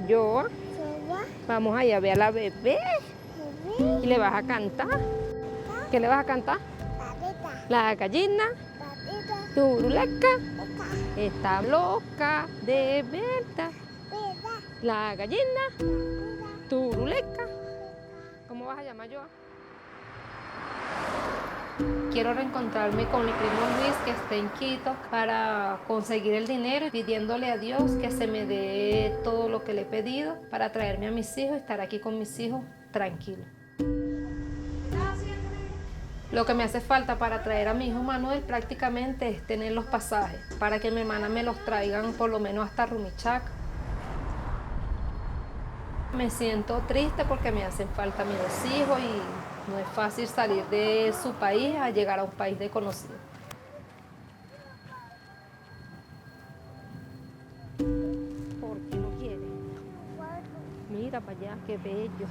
Yoa. Vamos allá a ver a la bebé. Y le vas a cantar. ¿Qué le vas a cantar? La gallina turuleca está loca de verdad. La gallina turuleca. ¿Cómo vas a llamar yo? Quiero reencontrarme con mi primo Luis, que está en Quito, para conseguir el dinero y pidiéndole a Dios que se me dé todo lo que le he pedido para traerme a mis hijos y estar aquí con mis hijos tranquilo. Lo que me hace falta para traer a mi hijo Manuel prácticamente es tener los pasajes, para que mi hermana me los traigan por lo menos hasta Rumichaca. Me siento triste porque me hacen falta mis dos hijos y no es fácil salir de su país a llegar a un país desconocido. ¿Por qué no quiere? Mira para allá, qué bello.